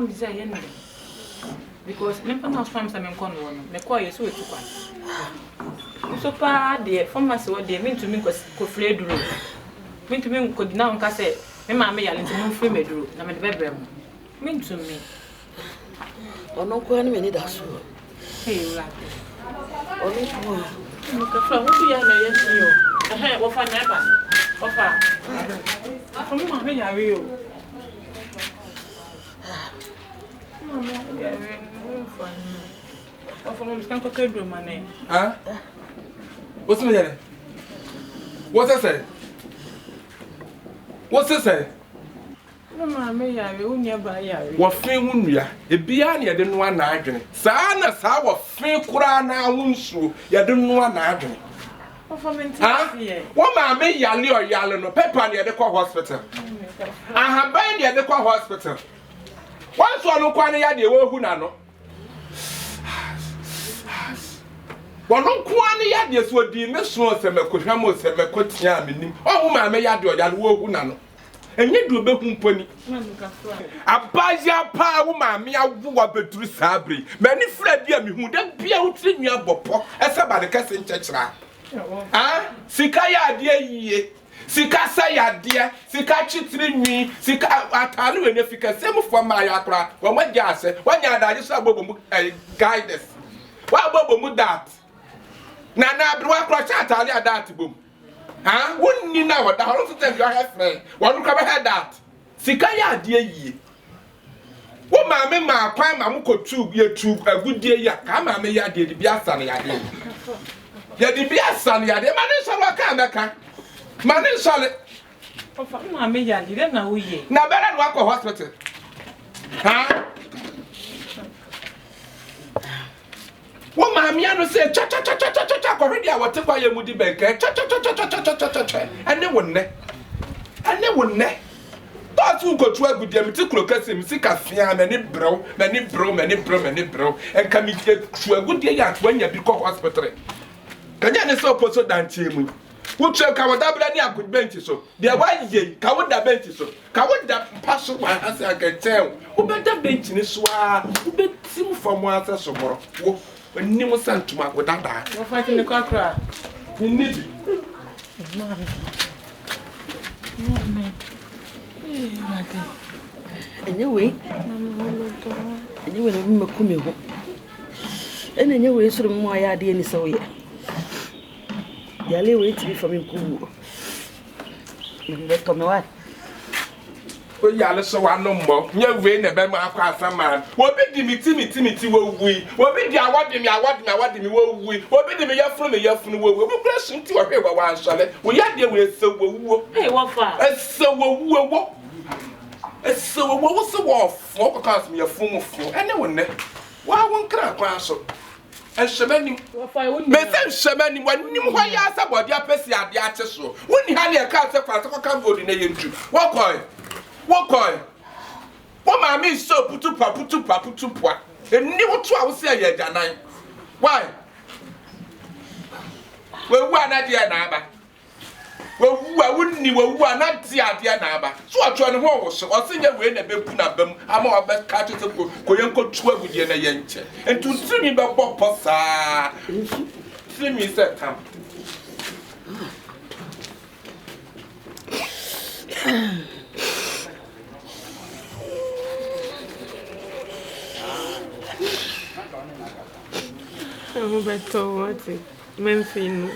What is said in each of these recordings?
am desire because member now swam some corner. Me call you so to pass. So far, dear, pharmacy what they mean to me was Kohwiegu. Mean to me could now say, me mamma yell into no free bedroom, na me bedroom. Mean to me. Or no quan minute as well. Hey, lad. Or no one. Look at from who you are, yes, you. What for never? What for? From mamma, you are real. Mamma, you are real fun. What for Miss Kohwiegu, my name? Huh? What's the matter? What's that say? What's that say? Mama, me ya we unya ba ya we. Wo fe wunua, e bia na ye de no ana adwene. Saa na saa wo fe kura na wonsuo, ye de no ana adwene. Wo ma me yale o yale no, paper na ye de kwa hospital. Aha ban na ye de kwa hospital. Once one kwa na ya de wo hu na no. Wono kwa na ya de so di me so se me kohwa mo se me kotia menim. O ma me ya de o yale wo hu na no. Enye du obehu mponi abaja pa wo ma me awu wa beduru sabri mani fra bia me hu da bia wutri nua bopo ese ba de kase nchechira sika ya ade yiye sika sa ya ade sika chitri nwi sika atale we ne fika semfo ma ya akra wo Mogya ase wanya adaje so abobomu guidance wa abobomu that na abru akra cha atale adat bom wouldn't know what the whole time you have friend. One come ahead that. Sikaya dear ye. What mamma, my prime, I'm go to ye to a good day. Ya come, I may ya did be a son. Ya did be a son. Ya did man shall I come. Man shall it. I may ya didn't know ye. Now better walk a hospital. What mammy say, cha cha cha cha cha cha cha already I will take by your moody bank, cha cha cha cha cha cha cha cha cha cha, and they wouldn't. And they wouldn't. That's who go to a good demitical custom, sick as fiam, many bro, and come get to a good day at when you become hospital. Can you so post than Tim? Who check our double good benches so? They are why ye, coward that benches so. Coward that pass my as I can tell. Who better bench in this war? Who bet him from one as more? When you was sent to my with that. You're fighting the cockra. You need it. Anyway, I'm coming home. And anyway, so more I had any so yet. Yale wait to be from him. Let me what? Well, Yale so I no more. You're waiting about my class, man. What be me, Timmy, will we? What be the award me, will we? What be the year from the year from the world? We'll bless him to a paper one, shall it? We had there with so hey, what for? So what's the war for? Cost me a form of fool. Anyone, why won't crack so? And Shamani, Shamani, when you why ask about your person at the artist show. When you had a car, so come vote in a you. What coin? What my means so putu, and never 2 hours say, Janine. Why? Well, one idea, Naba. Well, I wouldn't know one idea, Naba. So I try to walk, so I think you're in a big punabum. I'm all best catches of Koyanko 12 with your yenche. And to see me about Possa. See me, said Tam. I'm better what it Memphis.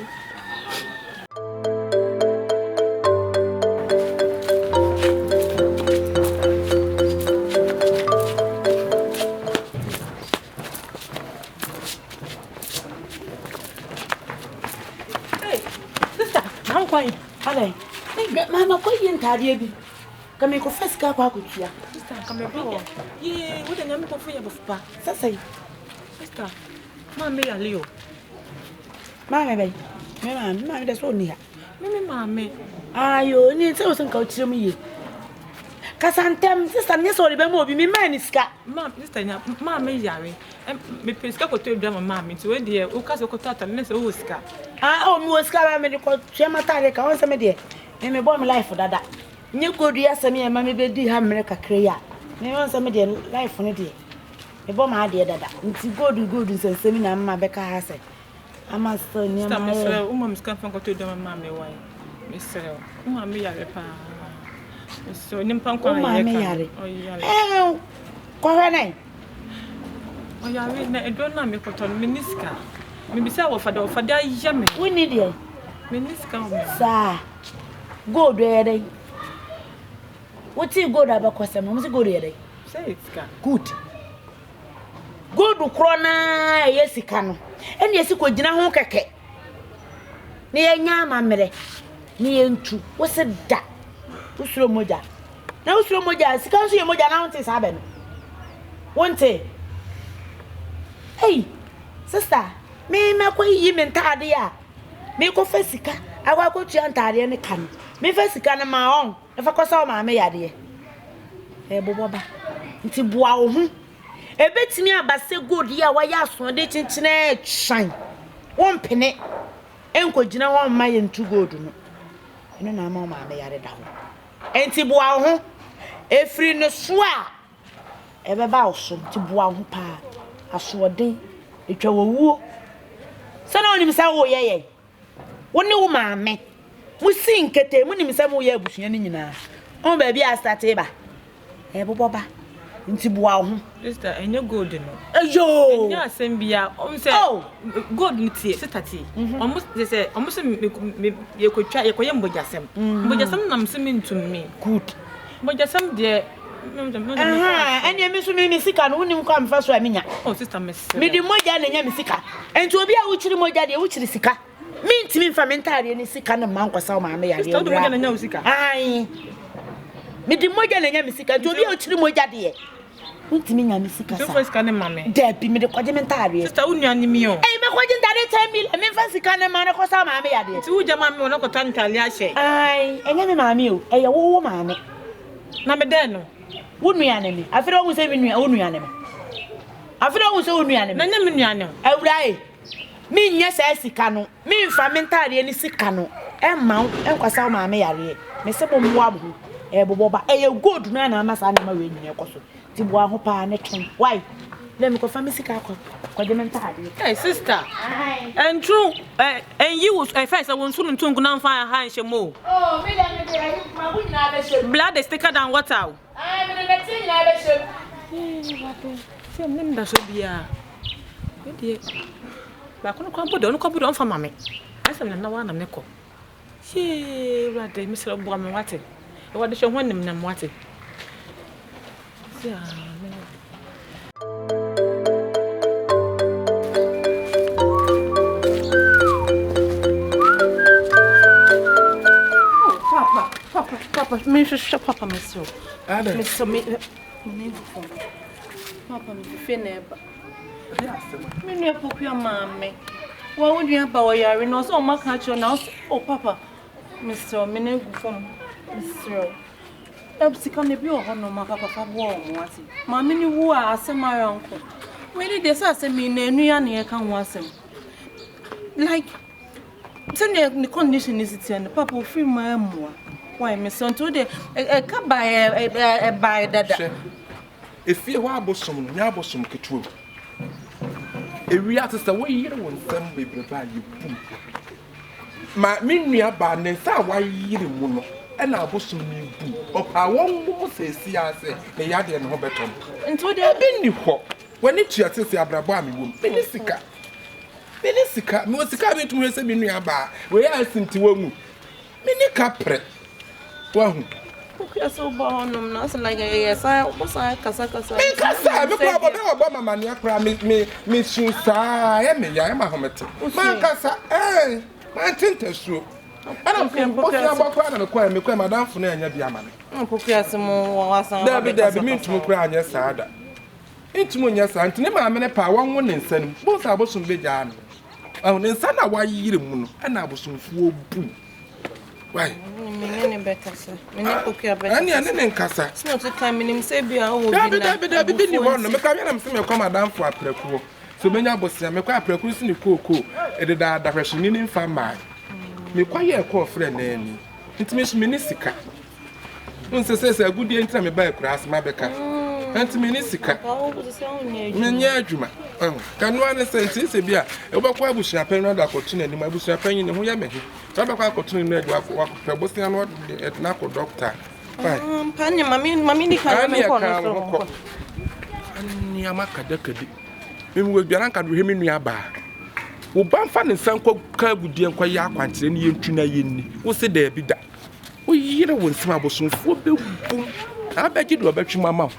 Hey, sister, I'm quiet. Hello. Hey, Mama, quite in Taddy. Come and confess car, sister. Come here. Yeah, what a name for you, Papa. Say, sister. Mamma, Leo. Mamma, Mamma, that's only her. Mamma, you need to go to me. Casantem, sister, yes, or remember me, man is cat. Mamma, Mamma, Yari, and me Pisca to them, Mammy, to a dear, who cast a cotata, and Miss Oscar. Was carrying medical Chamataric, I was a media, and me born life for that. You could yes, me and Mammy Bedi America Crea. Me want some de life on it. E bo ma de dada. Nti good nsensem na mma beka ha se. Ama so ni ama. Mr. Umam scan from to do mama me why. Mr. Umam me yare pa. So nimpa kwa yare. Oh yare. Kwa nai. Oh yare na e don na me koton miniska. Me bisa wo fada yame. We need ye. Miniska o me. Sa. Go do ye. What you go da ba kwasem no, mo se go do ye. Say it's ka. Good. Go do krona yesika no. Ene yesi ko gina ho keke. Ne yenya amamere. Ne yentu. Wo se da. Usuro moja. Na usuro moja, sika nso ye moja na wonte sa be no. Wonte. Hey, sister, me ko yi me ntade a. Me ko fa sika. Agwa ko tua ntade ne kan. Me fa sika na ma on. E fa ko sa o ma me yade. Boboba. Nti bua wo hu. Ebetimi abase gold ya wa ya so de chinchine twan. Won pene. Enko gina won ma ye ntu gold no. Eno na ma me yade da ho. Enti bua wo hu. Efri no so a. Ebeba wo so nti bua wo hu pa. Asoden etwa wo wuo. Sana onim sa wo ye. Woni wo ma me. Musi nkete mu nim sa mo ye abusua ni nyina. On ba bia start ba. Boboba. Nti bua ho. Sister, enye gold no. Ayo. Enye asem bia, say gold ntie, sister tie. Almost they say almost me ye kwatwa ye koye mbojasem. Mbojasem nam se mentumi. Good. Mbojasem de ene me so me sika no wonim kwa mfa so amenya. Oh sister miss. Me di moja na nya me sika. Enti obi a wo chiri moja de wo chiri sika. Me ntimi mfa mentare ni sika na man kwasa ma me yare. Sister do moja na nya wo sika. Ai. Me di moja na nya me sika. Enti obi a wo chiri moja de ntimi nya me sika sa. So first kan mama. Debi me de kwaje mentare. Sister unuan ni mi o. Ei me kwaje ndare 10 million me mfa sika na man kwasa ma me yare. Ti wo jama me wona kwata ntale a hye. Ai, enye me maami o. Eye wo maami. Na me den no. Wonuane me. Afere wo se wonuane me. Afere wo se wonuane me. Na nya me nuane. Awurai. Me nya sa sika no. Me mfa mentare ni sika no. Emma enkwasa ma me yare. Me se bomwa bo. Boboba. Eye gold na na amasa na ma we nyine koso. Ti bo aho pa ne twon. Why? Let me ko fa me sika ko. Ko de mentare. Hey sister. And true. And you was first I want to tungu na mfa ha nhye mo. Oh, me da me dey ma bu nyina be shey. Blood is thicker than water. Me dey net nyina be shey. Se nem da so bia. E die. Ba kono kwampo on fa mame. Asem na wa na me ko. She rade me sele bo me wate. E wade hwe honim na me wate. Se Papa, me shut Papa myself. Ada. Me so me phone. Papa me fe neba. Me no pokua mama. Wa would you ba yare no so ma ka cho na oh Papa. Mr. Me na gu phone. Mr. Ebsika me bi o ho no ma papa bo o mo ase. Ma me ni wu a asem aranko. We dey dey say asem me na enu ya na ye kan ho asem. Like say the condition is it and Papa free my mo. Why me son to de e ka buy dada. If you wa bosom no nya bosom ketuo. Ewi atesa wo yire won sam bebre ba you boom. Ma me nua ba ne sa wa yire mu no e na bosom ni boom. Opa won mu sesi ase me yade ne ho betom. Nto de bi ni ho. Wani tua tese abrabo a me wom. Beni sika. Me sika be tum se bi nua ba. We asinti wa mu. Me ni kapre. Wahu. Okay, so bonum na so like yes I kasa. Me kasa me ko oba mama ne akra me sunsa e me ya ma homete. Man kasa man tentasuo. Ana ko ya bokwa na me ko madam fu na anya bia ma me. Poku asemo wasan. Dabi me ntum kra anya saada. Ntum nya sa ntine ma me ne pa won wo ne nsanum. Bo sa abosum be ja no. Ahu ne nsa na wa yire mu no ana abosumfuo bu. Why? Me better sir. Me ne poku better. Ani ne nkasa. It's not the time me say bia o bi na. Dabi bi ni ho no me ka me na me se me ko madam fu aprakuo. So menya bosia me ko aprakuo si ni koko e de da hwehwe ni mfa ma. Me kwa ye ko frɛ na ani. Ntime so me ni sika. Unse se agudie ntra me ba ekura asma beka. Anti Minisika. Menya adwuma. Kanu ane sense bia e bokwa abusua penwa da kotuna ni abusua panyin ne ho ya mehe. Sa bakwa kotuna ni adwa akwa bosia no na ko doctor. Fine. Panya mami ni kan me ko no. Ani amaka dakadi. Mimi we biara kan do hemi nua ba. Wo banfa ne sanko ka gudie nkwa ya akwantere ne yentuna yenni. Wo se da bi da. Wo yire wo nsema abosonfo be bum. Abegi do obetwuma ma.